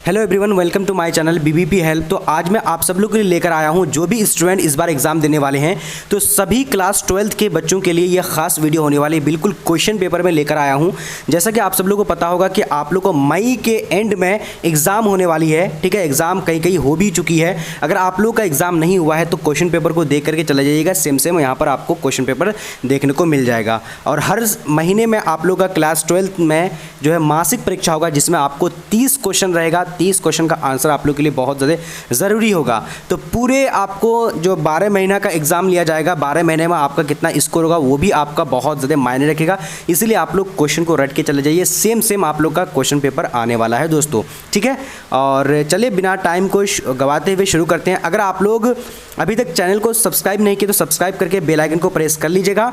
Hello everyone, welcome to my channel BBP help. तो आज मैं आप सब लोग के लिए लेकर आया हूं जो भी स्टूडेंट इस बार एग्जाम देने वाले हैं, तो सभी क्लास 12th के बच्चों के लिए यह खास वीडियो होने वाली है। बिल्कुल क्वेश्चन पेपर में लेकर आया हूं। जैसा कि आप सब लोगों को पता होगा कि आप लोग को मई के एंड में एग्ज़ाम होने वाली है, ठीक है। एग्ज़ाम कहीं कहीं हो भी चुकी है। अगर आप लोग का एग्ज़ाम नहीं हुआ है तो क्वेश्चन पेपर को देख करके चले जाइएगा। सेम यहाँ पर आपको क्वेश्चन पेपर देखने को मिल जाएगा। और हर महीने में आप लोग का क्लास 12th में जो है मासिक परीक्षा होगा, जिसमें आपको 30 क्वेश्चन रहेगा। 30 क्वेश्चन का आंसर आप लोग के लिए बहुत ज़्यादा ज़रूरी होगा। तो पूरे आपको जो 12 महीना का एग्ज़ाम लिया जाएगा, 12 महीने में आपका कितना स्कोर होगा वो भी आपका बहुत ज़्यादा मायने रखेगा। इसलिए आप लोग क्वेश्चन को रट के चले जाइए। सेम आप लोग का क्वेश्चन पेपर आने वाला है दोस्तों, ठीक है। और चलिए बिना टाइम को गवाते हुए शुरू करते हैं। अगर आप लोग अभी तक चैनल को सब्सक्राइब नहीं किए तो सब्सक्राइब करके बेल आइकन को प्रेस कर लीजिएगा,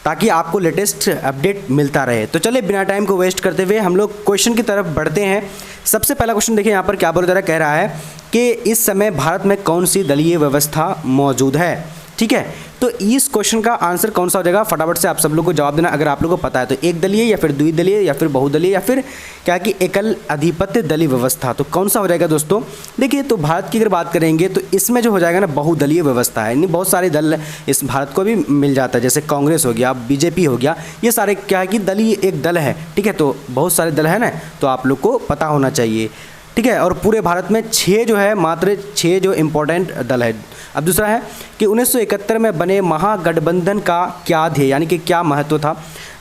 ताकि आपको लेटेस्ट अपडेट मिलता रहे। तो चलिए बिना टाइम को वेस्ट करते हुए हम लोग क्वेश्चन की तरफ बढ़ते हैं। सबसे पहला क्वेश्चन देखिए यहाँ पर क्या बोला जा रहा है। कह रहा है कि इस समय भारत में कौन सी दलीय व्यवस्था मौजूद है, ठीक है। तो इस क्वेश्चन का आंसर कौन सा हो जाएगा, फटाफट से आप सब लोग को जवाब देना। अगर आप लोगों को पता है तो एक दलीय या फिर द्विदलीय या फिर बहुदलीय या फिर क्या कि एकल आधिपत्य दलीय व्यवस्था, तो कौन सा हो जाएगा दोस्तों। देखिए, तो भारत की अगर बात करेंगे तो इसमें जो हो जाएगा ना बहुदलीय व्यवस्था है। यानी बहुत सारे दल इस भारत को भी मिल जाता है, जैसे कांग्रेस हो गया, बीजेपी हो गया, ये सारे क्या है कि दलीय एक दल है, ठीक है। तो बहुत सारे दल है ना, तो आप लोग को पता होना चाहिए, ठीक है। और पूरे भारत में 6 जो है, मात्र 6 जो इम्पोर्टेंट दल है। अब दूसरा है कि 1971 में बने महागठबंधन का क्या ध्येय, यानी कि क्या महत्व था।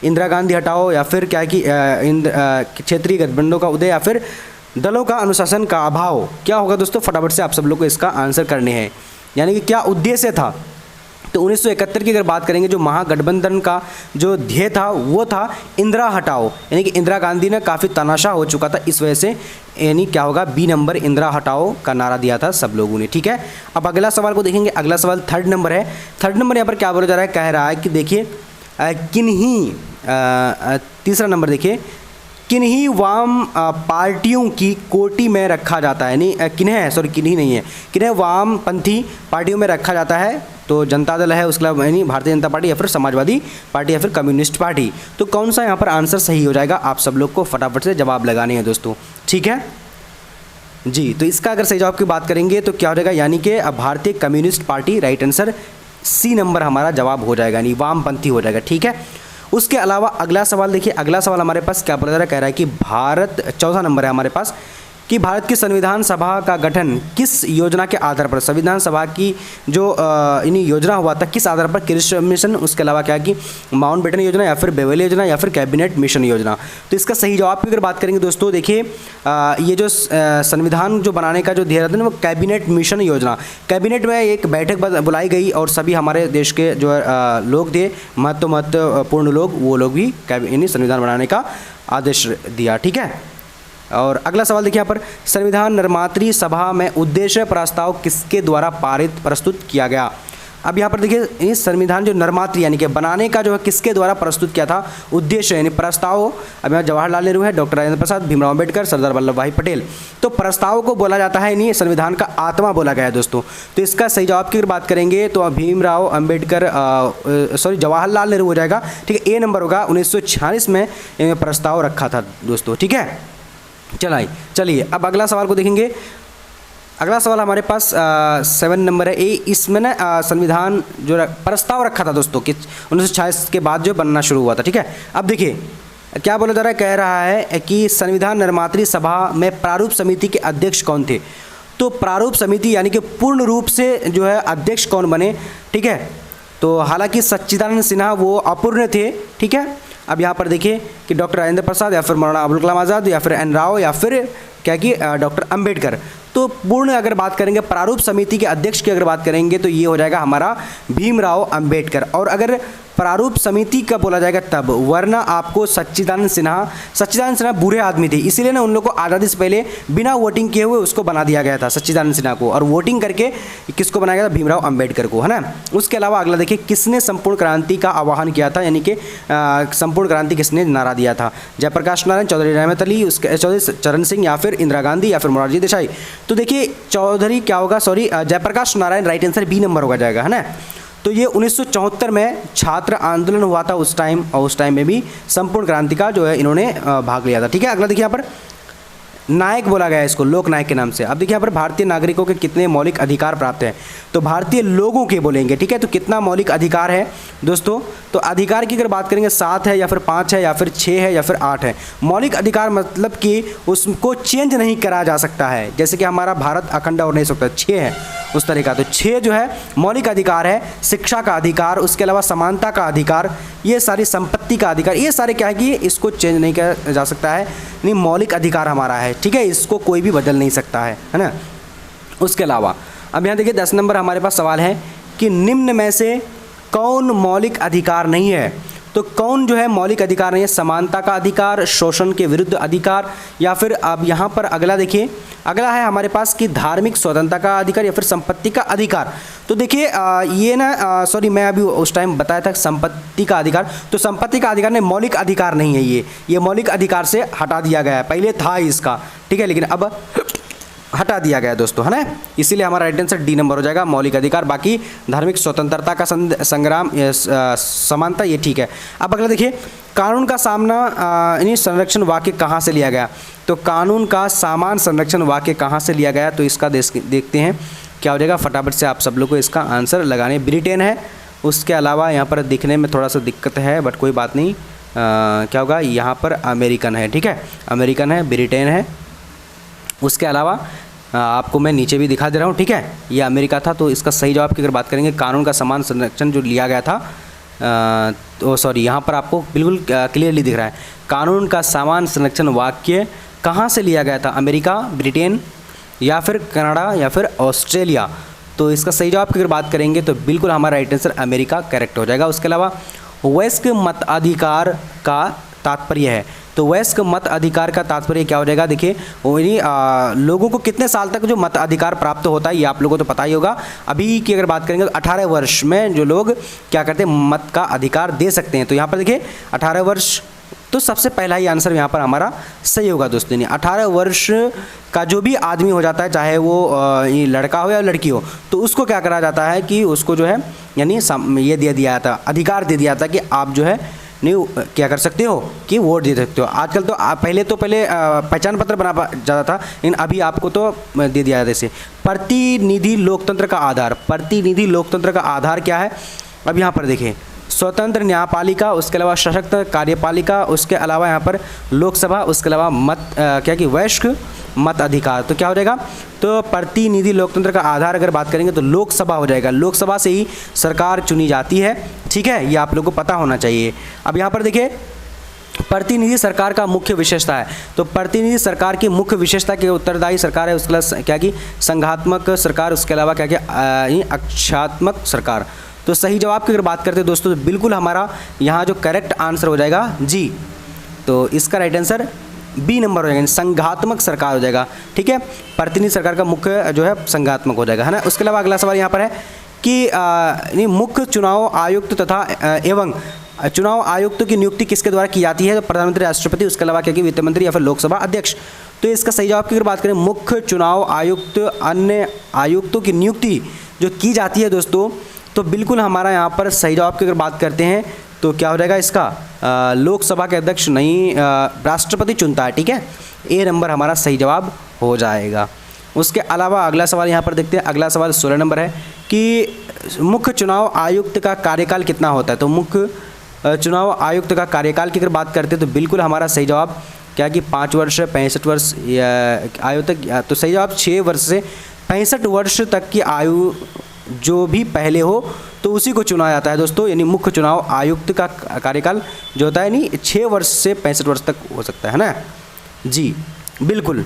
इंदिरा गांधी हटाओ या फिर क्या कि क्षेत्रीय गठबंधनों का उदय या फिर दलों का अनुशासन का अभाव, क्या होगा दोस्तों। फटाफट से आप सब लोग को इसका आंसर करने हैं, यानी कि क्या उद्देश्य था। तो 1971 की अगर बात करेंगे, जो महागठबंधन का जो ध्येय था वो था इंदिरा हटाओ, यानी कि इंदिरा गांधी ने काफ़ी तनाशा हो चुका था, इस वजह से यानी क्या होगा बी नंबर इंदिरा हटाओ का नारा दिया था सब लोगों ने, ठीक है। अब अगला सवाल को देखेंगे। अगला सवाल 3rd नंबर है। 3rd नंबर यहाँ पर क्या बोला जा रहा है, कह रहा है कि देखिए किन्हीं 3रा नंबर देखिए, किन्हीं वाम पार्टियों की कोटि में रखा जाता है, नहीं किन्हें, सॉरी किन्हीं नहीं है, किन्हें वामपंथी पार्टियों में रखा जाता है। तो जनता दल है, उसके अलावा यानी भारतीय जनता पार्टी या फिर समाजवादी पार्टी या फिर कम्युनिस्ट पार्टी। तो कौन सा यहाँ पर आंसर सही हो जाएगा, आप सब लोग को फटाफट से जवाब लगाने हैं दोस्तों, ठीक है जी। तो इसका अगर सही जवाब की बात करेंगे तो क्या हो जाएगा, यानी कि भारतीय communist party. Right answer C number हमारा जवाब हो जाएगा, यानी वामपंथी हो जाएगा, ठीक है। उसके अलावा अगला सवाल देखिए। अगला सवाल हमारे पास क्या बोला जा रहा है, कह रहा है कि भारत 14 नंबर है हमारे पास, कि भारत की संविधान सभा का गठन किस योजना के आधार पर, संविधान सभा की जो यानी योजना हुआ था किस आधार पर, कृषि मिशन, उसके अलावा क्या कि माउंटबेटन योजना या फिर बेवेली योजना या फिर कैबिनेट मिशन योजना। तो इसका सही जवाब की अगर बात करेंगे दोस्तों, देखिए ये जो संविधान जो बनाने का जो ध्येय था वो कैबिनेट मिशन योजना, कैबिनेट में एक बैठक बुलाई गई और सभी हमारे देश के जो लोग थे, महत्वपूर्ण लोग, वो लोग भी यानी संविधान बनाने का आदेश दिया, ठीक है। और अगला सवाल देखिए यहाँ पर, संविधान निर्मात्री सभा में उद्देश्य प्रस्ताव किसके द्वारा प्रस्तुत किया गया। अब यहाँ पर देखिए इस संविधान जो निर्मात्री यानी कि बनाने का जो है किसके द्वारा प्रस्तुत किया था, उद्देश्य यानी प्रस्ताव। अब यहाँ जवाहरलाल नेहरू है, डॉक्टर राजेंद्र प्रसाद, भीमराव अम्बेडकर, सरदार वल्लभ भाई पटेल। तो प्रस्ताव को बोला जाता है, यानी संविधान का आत्मा बोला गया है दोस्तों। तो इसका सही जवाब की अगर बात करेंगे तो भीमराव अम्बेडकर जवाहरलाल नेहरू हो जाएगा, ठीक है। ए नंबर होगा, 1946 में प्रस्ताव रखा था दोस्तों, ठीक है। चलिए अब अगला सवाल को देखेंगे। अगला सवाल हमारे पास 7 नंबर है। इसमें ना संविधान जो प्रस्ताव रखा था दोस्तों कि 1946 के बाद जो बनना शुरू हुआ था, ठीक है। अब देखिए क्या बोला जा रहा है, कह रहा है कि संविधान निर्मात्री सभा में प्रारूप समिति के अध्यक्ष कौन थे। तो प्रारूप समिति यानी कि पूर्ण रूप से जो है अध्यक्ष कौन बने, ठीक है। तो हालांकि सच्चिदानंद सिन्हा वो अपूर्ण थे, ठीक है। अब यहाँ पर देखिए कि डॉक्टर राजेंद्र प्रसाद या फिर मौलाना अबुल कलाम आज़ाद या फिर एन राव या फिर क्या कि डॉक्टर अंबेडकर। तो पूर्ण अगर बात करेंगे प्रारूप समिति के अध्यक्ष की अगर बात करेंगे तो ये हो जाएगा हमारा भीमराव अंबेडकर। और अगर प्रारूप समिति का बोला जाएगा तब, वरना आपको सच्चिदानंद सिन्हा बुरे आदमी थे, इसीलिए ना उन लोग को आज़ादी से पहले बिना वोटिंग किए हुए उसको बना दिया गया था सच्चिदानंद सिन्हा को, और वोटिंग करके किसको बनाया गया था, भीमराव अंबेडकर को, है ना। उसके अलावा अगला देखिए, किसने संपूर्ण क्रांति का आह्वान किया था, यानी कि संपूर्ण क्रांति किसने नारा दिया था। जयप्रकाश नारायण, चौधरी रहमत अली, उसके चौधरी चरण सिंह या फिर इंदिरा गांधी या फिर मोरारजी देसाई। तो देखिए चौधरी क्या होगा, sorry Jayaprakash Narayan, right answer B number होगा जाएगा, है ना। तो ये 1974 में छात्र आंदोलन हुआ था उस टाइम, और उस टाइम में भी संपूर्ण क्रांति का जो है इन्होंने भाग लिया था, ठीक है। अगला देखिए यहाँ पर नायक बोला गया है इसको, लोक नायक के नाम से। अब देखिए यहाँ पर भारतीय नागरिकों के कितने मौलिक अधिकार प्राप्त हैं, तो भारतीय लोगों के बोलेंगे, ठीक है। तो कितना मौलिक अधिकार है दोस्तों, तो अधिकार की अगर बात करेंगे 7 है या फिर 5 है या फिर 6 है या फिर 8 है। मौलिक अधिकार मतलब कि उसको चेंज नहीं करा जा सकता है, जैसे कि हमारा भारत अखंड और नहीं सकता, 6 है उस तरह का। तो 6 जो है मौलिक अधिकार है, शिक्षा का अधिकार, उसके अलावा समानता का अधिकार, ये सारी संपत्ति का अधिकार, ये सारे क्या है कि इसको चेंज नहीं किया जा सकता है, नहीं मौलिक अधिकार हमारा है, ठीक है। इसको कोई भी बदल नहीं सकता है ना। उसके अलावा अब यहाँ देखिए 10 नंबर हमारे पास सवाल है कि निम्न में से कौन मौलिक अधिकार नहीं है। तो कौन जो है मौलिक अधिकार नहीं है, समानता का अधिकार, शोषण के विरुद्ध अधिकार, या फिर अब यहाँ पर अगला देखिए, अगला है हमारे पास कि धार्मिक स्वतंत्रता का अधिकार या फिर संपत्ति का अधिकार। तो देखिए ये ना सॉरी मैं अभी उस टाइम बताया था संपत्ति का अधिकार, तो संपत्ति का अधिकार नहीं, मौलिक अधिकार नहीं है ये मौलिक अधिकार से हटा दिया गया है, पहले था इसका, ठीक है, लेकिन अब हटा दिया गया है दोस्तों, है ना। इसीलिए हमारा राइट आंसर डी नंबर हो जाएगा, मौलिक अधिकार। बाकी धार्मिक स्वतंत्रता का संग्राम, समानता, ये ठीक है। अब अगला देखिए, कानून का सामना यानी संरक्षण वाक्य कहाँ से लिया गया। तो कानून का सामान संरक्षण वाक्य कहाँ से लिया गया, तो इसका देखते हैं क्या हो जाएगा, फटाफट से आप सब लोग को इसका आंसर लगाने। ब्रिटेन है, उसके अलावा यहाँ पर दिखने में थोड़ा सा दिक्कत है, बट कोई बात नहीं, क्या होगा, यहाँ पर अमेरिकन है, ठीक है, अमेरिकन है, ब्रिटेन है। उसके अलावा आपको मैं नीचे भी दिखा दे रहा हूँ, ठीक है, ये अमेरिका था। तो इसका सही जवाब की अगर बात करेंगे, कानून का समान संरक्षण जो लिया गया था, तो सॉरी यहाँ पर आपको बिल्कुल क्लियरली दिख रहा है, कानून का समान संरक्षण वाक्य कहाँ से लिया गया था, अमेरिका, ब्रिटेन या फिर कनाडा या फिर ऑस्ट्रेलिया। तो इसका सही जवाब की अगर बात करेंगे तो बिल्कुल हमारा राइट आंसर अमेरिका करेक्ट हो जाएगा। उसके अलावा वयस्क मताधिकार का तात्पर्य है, तो वयस्क मत अधिकार का तात्पर्य क्या हो जाएगा, देखिए लोगों को कितने साल तक जो मत अधिकार प्राप्त होता है, ये आप लोगों को तो पता ही होगा। अभी की अगर बात करेंगे तो 18 वर्ष में जो लोग क्या करते हैं, मत का अधिकार दे सकते हैं। तो यहाँ पर देखिए 18 वर्ष, तो सबसे पहला ही आंसर यहाँ पर हमारा सही होगा दोस्तों। 18 वर्ष का जो भी आदमी हो जाता है, चाहे वो ये लड़का हो या लड़की हो, तो उसको क्या करा जाता है कि उसको जो है यानी ये दे दिया जाता, अधिकार दे दिया जाता कि आप जो है नहीं क्या कर सकते हो कि वोट दे सकते हो। आजकल तो पहले पहचान पत्र बना जाता था, लेकिन अभी आपको तो दे दिया जाता है। जैसे प्रतिनिधि लोकतंत्र का आधार, प्रतिनिधि लोकतंत्र का आधार क्या है, अब यहाँ पर देखें, स्वतंत्र न्यायपालिका, उसके अलावा सशक्त कार्यपालिका, उसके अलावा यहाँ पर लोकसभा, उसके अलावा मत क्या कि वयस्क मत अधिकार। तो क्या हो जाएगा, तो प्रतिनिधि लोकतंत्र का आधार अगर बात करेंगे तो लोकसभा हो जाएगा, लोकसभा से ही सरकार चुनी जाती है, ठीक है, ये आप लोगों को पता होना चाहिए। अब यहाँ पर देखिए प्रतिनिधि सरकार का मुख्य विशेषता है, तो प्रतिनिधि सरकार की मुख्य विशेषता के उत्तरदायी सरकार है, उसके अलावा क्या कि संघात्मक सरकार, उसके अलावा क्या कि अक्षात्मक सरकार। तो सही जवाब की अगर बात करते हैं दोस्तों, तो बिल्कुल हमारा यहाँ जो करेक्ट आंसर हो जाएगा जी, तो इसका राइट आंसर बी नंबर हो जाएगा, संघात्मक सरकार हो जाएगा, ठीक है। प्रतिनिधि सरकार का मुख्य जो है संघात्मक हो जाएगा, है ना। उसके अलावा अगला सवाल यहाँ पर है कि मुख्य चुनाव आयुक्त तथा एवं चुनाव आयुक्त की नियुक्ति किसके द्वारा की जाती है, तो प्रधानमंत्री, राष्ट्रपति, उसके अलावा क्या कि वित्त मंत्री या फिर लोकसभा अध्यक्ष। तो इसका सही जवाब की अगर बात करें, मुख्य चुनाव आयुक्त अन्य आयुक्तों की नियुक्ति जो की जाती है दोस्तों, तो बिल्कुल हमारा यहाँ पर सही जवाब की अगर बात करते हैं तो क्या हो जाएगा, इसका लोकसभा के अध्यक्ष नहीं राष्ट्रपति चुनता है, ठीक है, ए नंबर हमारा सही जवाब हो जाएगा। उसके अलावा अगला सवाल यहाँ पर देखते हैं, अगला सवाल 16 नंबर है कि मुख्य चुनाव आयुक्त का कार्यकाल कितना होता है। तो मुख्य चुनाव आयुक्त का कार्यकाल की अगर बात करते हैं तो बिल्कुल हमारा सही जवाब क्या कि 5 वर्ष, 65 वर्ष आयु तक, तो सही जवाब 6 वर्ष से 65 वर्ष तक की आयु जो भी पहले हो तो उसी को चुना जाता है दोस्तों। यानी मुख्य चुनाव आयुक्त का कार्यकाल जो होता है नहीं 6 वर्ष से 65 वर्ष तक हो सकता है ना जी, बिल्कुल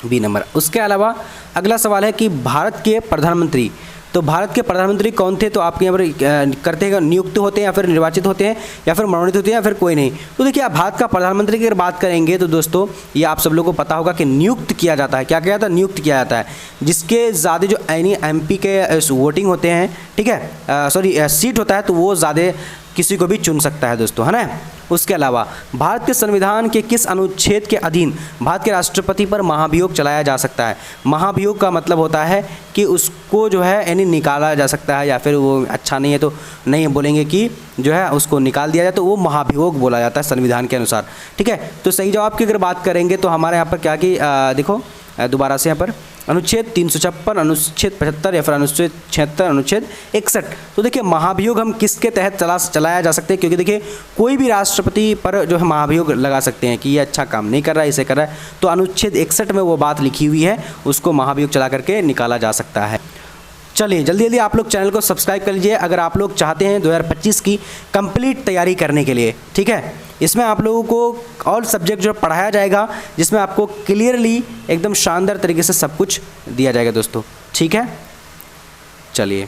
बी नंबर। उसके अलावा अगला सवाल है कि भारत के प्रधानमंत्री, तो भारत के प्रधानमंत्री कौन थे, तो आपके यहाँ पर करते हैं नियुक्त होते हैं या फिर निर्वाचित होते हैं या फिर मनोनीत होते हैं या फिर कोई नहीं। तो देखिए आप भारत का प्रधानमंत्री की अगर बात करेंगे तो दोस्तों ये आप सब लोगों को पता होगा कि नियुक्त किया जाता है, क्या किया जाता है, नियुक्त किया जाता है, जिसके ज़्यादा जो एमपी के वोटिंग होते हैं, ठीक है, सॉरी सीट होता है, तो वो ज़्यादा किसी को भी चुन सकता है दोस्तों, है ना। उसके अलावा भारत के संविधान के किस अनुच्छेद के अधीन भारत के राष्ट्रपति पर महाभियोग चलाया जा सकता है। महाभियोग का मतलब होता है कि उसको जो है यानी निकाला जा सकता है, या फिर वो अच्छा नहीं है तो नहीं बोलेंगे कि जो है उसको निकाल दिया जाए, तो वो महाभियोग बोला जाता है संविधान के अनुसार, ठीक है। तो सही जवाब की अगर बात करेंगे तो हमारे यहाँ पर क्या कि देखो दोबारा से यहाँ पर अनुच्छेद 356, अनुच्छेद 75 या फिर अनुच्छेद 76, अनुच्छेद 61। तो देखिए महाभियोग हम किसके तहत चलाया जा सकते हैं, क्योंकि देखिए कोई भी राष्ट्रपति पर जो है महाभियोग लगा सकते हैं कि ये अच्छा काम नहीं कर रहा है, इसे कर रहा है, तो अनुच्छेद 61 में वो बात लिखी हुई है, उसको महाभियोग चला करके निकाला जा सकता है। चलिए जल्दी जल्दी आप लोग चैनल को सब्सक्राइब कर लीजिए अगर आप लोग चाहते हैं 2025 की कंप्लीट तैयारी करने के लिए, ठीक है। इसमें आप लोगों को ऑल सब्जेक्ट जो पढ़ाया जाएगा, जिसमें आपको क्लियरली एकदम शानदार तरीके से सब कुछ दिया जाएगा दोस्तों, ठीक है। चलिए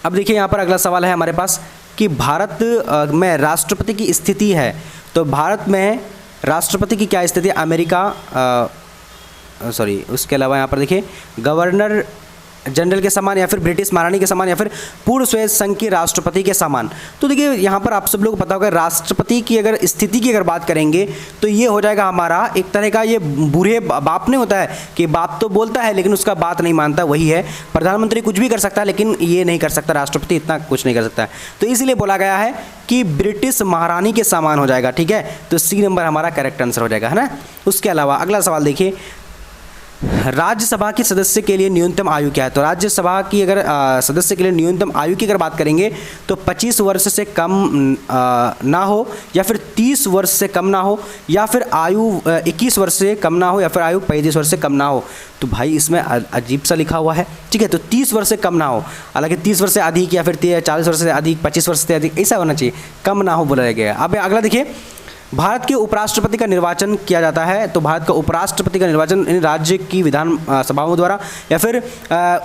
अब देखिए यहाँ पर अगला सवाल है हमारे पास कि भारत में राष्ट्रपति की स्थिति है, तो भारत में राष्ट्रपति की क्या स्थिति है। अमेरिका उसके अलावा यहाँ पर देखिए गवर्नर जनरल के समान, या फिर ब्रिटिश महारानी के समान, या फिर पूर्व सोवियत संघ के राष्ट्रपति के समान। तो देखिए यहाँ पर आप सब लोग को पता होगा राष्ट्रपति की अगर स्थिति की अगर बात करेंगे तो ये हो जाएगा हमारा एक तरह का, ये बूढ़े बाप नहीं होता है कि बाप तो बोलता है लेकिन उसका बात नहीं मानता, वही है। प्रधानमंत्री कुछ भी कर सकता है लेकिन ये नहीं कर सकता, राष्ट्रपति इतना कुछ नहीं कर सकता है, तो इसीलिए बोला गया है कि ब्रिटिश महारानी के समान हो जाएगा, ठीक है। तो सी नंबर हमारा करेक्ट आंसर हो जाएगा, है ना। उसके अलावा अगला सवाल देखिए, राज्यसभा के सदस्य के लिए न्यूनतम आयु क्या है। तो राज्यसभा की अगर सदस्य के लिए न्यूनतम आयु की अगर बात करेंगे तो 25 वर्ष से कम ना हो, या फिर 30 वर्ष से कम ना हो, या फिर आयु 21 वर्ष से कम ना हो, या फिर आयु 35 वर्ष से कम ना हो। तो भाई इसमें अजीब सा लिखा हुआ है, ठीक है। तो 30 वर्ष से कम ना हो, हालांकि 30 वर्ष से अधिक, या फिर 40 वर्ष से अधिक, 25 वर्ष से अधिक, ऐसा होना चाहिए, कम ना हो बोला गया। अब अगला देखिए, भारत के उपराष्ट्रपति का निर्वाचन किया जाता है। तो भारत का उपराष्ट्रपति का निर्वाचन इन राज्य की विधान सभाओं द्वारा, या फिर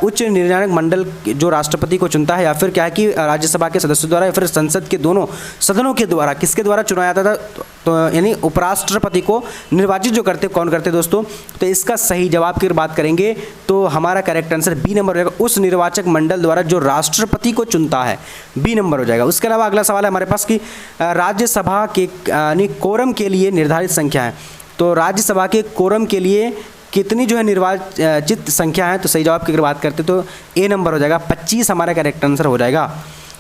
उच्च निर्णायक मंडल जो राष्ट्रपति को चुनता है, या फिर क्या है कि राज्यसभा के सदस्यों द्वारा, या फिर संसद के दोनों सदनों के द्वारा, किसके द्वारा चुना जाता था। तो यानी उपराष्ट्रपति को निर्वाचित जो करते कौन करते दोस्तों। तो इसका सही जवाब की बात करेंगे तो हमारा करेक्ट आंसर बी नंबर हो जाएगा, उस निर्वाचक मंडल द्वारा जो राष्ट्रपति को चुनता है, बी नंबर हो जाएगा। उसके अलावा अगला सवाल है हमारे पास कि राज्यसभा के कोरम के लिए निर्धारित संख्या है। तो राज्यसभा के कोरम के लिए कितनी जो है निर्वाचित संख्या है। तो सही जवाब की अगर बात करते तो ए नंबर हो जाएगा, 25 हमारा करेक्ट आंसर हो जाएगा।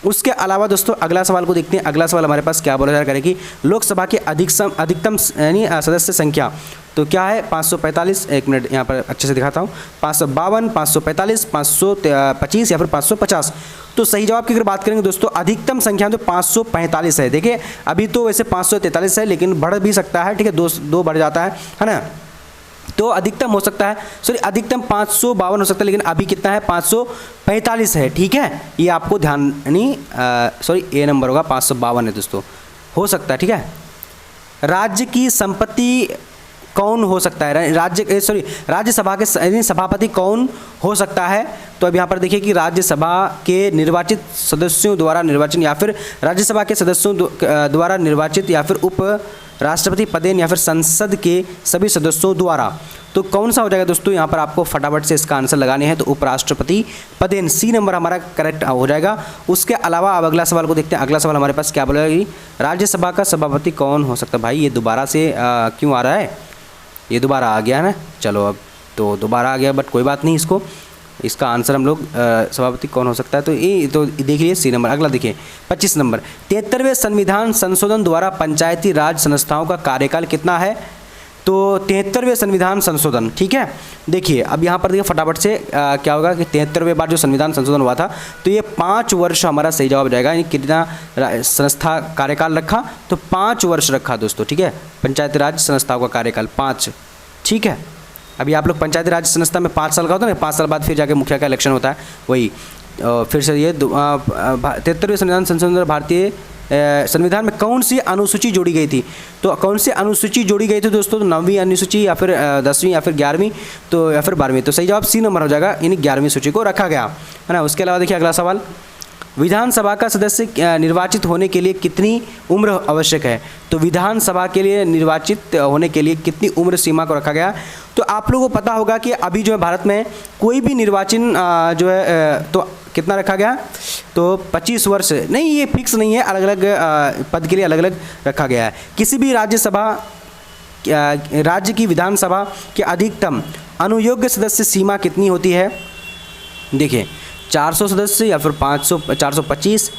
उसके अलावा दोस्तों अगला सवाल को देखते हैं। अगला सवाल हमारे पास क्या बोला जा रहा है कि लोकसभा के अधिकतम यानी सदस्य संख्या तो क्या है 545। एक मिनट यहाँ पर अच्छे से दिखाता हूँ, 552, 545, 525 या फिर 550। तो सही जवाब की अगर बात करेंगे दोस्तों अधिकतम संख्या तो 545 है। देखिए अभी तो वैसे 543 है लेकिन बढ़ भी सकता है, ठीक है, दो बढ़ जाता है ना। तो अधिकतम हो सकता है, सॉरी अधिकतम 552 हो सकता है, लेकिन अभी कितना है 545 है, ठीक है। ये आपको ध्यान नहीं, सॉरी ए नंबर होगा, 552 है दोस्तों, हो सकता है, ठीक है। राज्य की संपत्ति कौन हो सकता है, राज्यसभा के सभापति कौन हो सकता है। तो अब यहाँ पर देखिए कि राज्यसभा के निर्वाचित सदस्यों द्वारा निर्वाचन, या फिर राज्यसभा के सदस्यों द्वारा निर्वाचित, या फिर उप राष्ट्रपति पदेन, या फिर संसद के सभी सदस्यों द्वारा। तो कौन सा हो जाएगा दोस्तों, यहाँ पर आपको फटाफट से इसका आंसर लगाने हैं। तो उपराष्ट्रपति पदेन, सी नंबर हमारा करेक्ट हो जाएगा। उसके अलावा अब अगला सवाल को देखते हैं। अगला सवाल हमारे पास क्या बोला कि राज्यसभा का सभापति कौन हो सकता है। भाई ये दोबारा से क्यों आ रहा है, ये दोबारा आ गया ना, चलो अब तो दोबारा आ गया, बट कोई बात नहीं, इसका आंसर हम लोग सभापति कौन हो सकता है। तो ये तो देखिए सी नंबर। अगला देखिए 25 नंबर, 73वें संविधान संशोधन द्वारा पंचायती राज संस्थाओं का कार्यकाल कितना है। तो 73वें संविधान संशोधन, ठीक है। देखिए अब यहाँ पर देखिए फटाफट से क्या होगा कि 73वें बार जो संविधान संशोधन हुआ था तो ये 5 वर्ष हमारा सही जवाब जाएगा। यानी कितना संस्था कार्यकाल रखा, तो 5 वर्ष रखा दोस्तों, ठीक है। पंचायती राज संस्थाओं का कार्यकाल 5, ठीक है। अभी आप लोग पंचायती राज संस्था में 5 साल का होता है ना, 5 साल बाद फिर जाके मुखिया का इलेक्शन होता है, वही फिर से ये 73वें संविधान संशोधन भारतीय संविधान में कौन सी अनुसूची जोड़ी गई थी। तो कौन सी अनुसूची जोड़ी गई थी दोस्तों, तो 9वीं अनुसूची, या फिर 10वीं, या फिर 11वीं, तो या फिर 12वीं। तो सही जवाब सी नंबर हो जाएगा, यानी 11वीं सूची को रखा गया, है ना। उसके अलावा देखिए अगला सवाल, विधानसभा का सदस्य निर्वाचित होने के लिए कितनी उम्र आवश्यक है। तो विधानसभा के लिए निर्वाचित होने के लिए कितनी उम्र सीमा को रखा गया। तो आप लोगों को पता होगा कि अभी जो है भारत में कोई भी निर्वाचन जो है तो कितना रखा गया, तो 25 वर्ष नहीं, ये फिक्स नहीं है, अलग अलग पद के लिए अलग अलग रखा गया है। किसी भी राज्य की विधानसभा के अधिकतम अनुयोग्य सदस्य सीमा कितनी होती है? देखिए 400 सदस्य या फिर 425,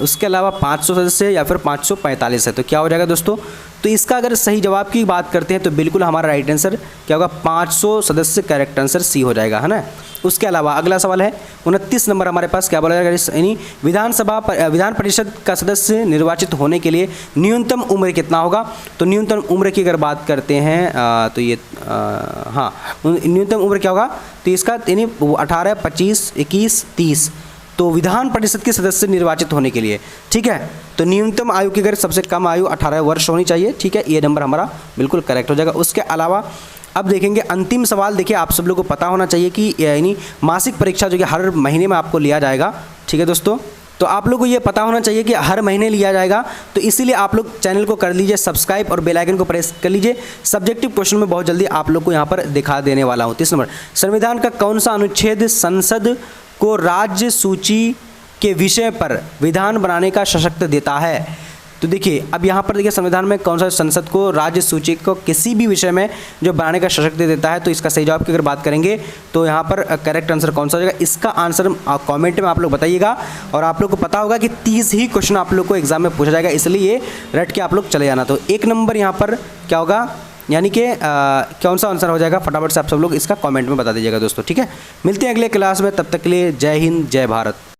उसके अलावा 500 सदस्य या फिर 545 है। तो क्या हो जाएगा दोस्तों? तो इसका अगर सही जवाब की बात करते हैं तो बिल्कुल हमारा राइट आंसर क्या होगा? 500 सदस्य करेक्ट आंसर सी हो जाएगा, है ना। उसके अलावा अगला सवाल है 29 नंबर हमारे पास, क्या बोला जाएगा? यानी विधान परिषद का सदस्य निर्वाचित होने के लिए न्यूनतम उम्र कितना होगा? तो न्यूनतम उम्र की अगर बात करते हैं तो ये हाँ, न्यूनतम उम्र क्या होगा? तो इसका यानी 18, 25, 21, 30, तो विधान परिषद के सदस्य निर्वाचित होने के लिए, ठीक है। तो न्यूनतम आयु की अगर सबसे कम आयु 18 वर्ष होनी चाहिए, ठीक है। ये नंबर हमारा बिल्कुल करेक्ट हो जाएगा। उसके अलावा अब देखेंगे अंतिम सवाल। देखिए आप सब लोगों को पता होना चाहिए कि यानी मासिक परीक्षा जो कि हर महीने में आपको लिया जाएगा, ठीक है दोस्तों। तो आप लोग को ये पता होना चाहिए कि हर महीने लिया जाएगा, तो इसीलिए आप लोग चैनल को कर लीजिए सब्सक्राइब और बेल आइकन को प्रेस कर लीजिए। सब्जेक्टिव क्वेश्चन में बहुत जल्दी आप लोग को यहाँ पर दिखा देने वाला हूँ। 30 नंबर, संविधान का कौन सा अनुच्छेद संसद को राज्य सूची के विषय पर विधान बनाने का सशक्त देता है? तो देखिए अब यहाँ पर देखिए संविधान में कौन सा संसद को राज्य सूची को किसी भी विषय में जो बनाने का सशक्त देता है। तो इसका सही जवाब की अगर बात करेंगे तो यहाँ पर करेक्ट आंसर कौन सा हो जाएगा? इसका आंसर कमेंट में आप लोग बताइएगा। और आप लोग को पता होगा कि 30 ही क्वेश्चन आप लोग को एग्जाम में पूछा जाएगा, इसलिए रट के आप लोग चले जाना। तो 1 नंबर यहाँ पर क्या होगा, यानी कि कौन सा आंसर हो जाएगा? फटाफट से आप सब लोग इसका कमेंट में बता दीजिएगा दोस्तों, ठीक है। मिलते हैं अगले क्लास में, तब तक के लिए जय हिंद, जय भारत।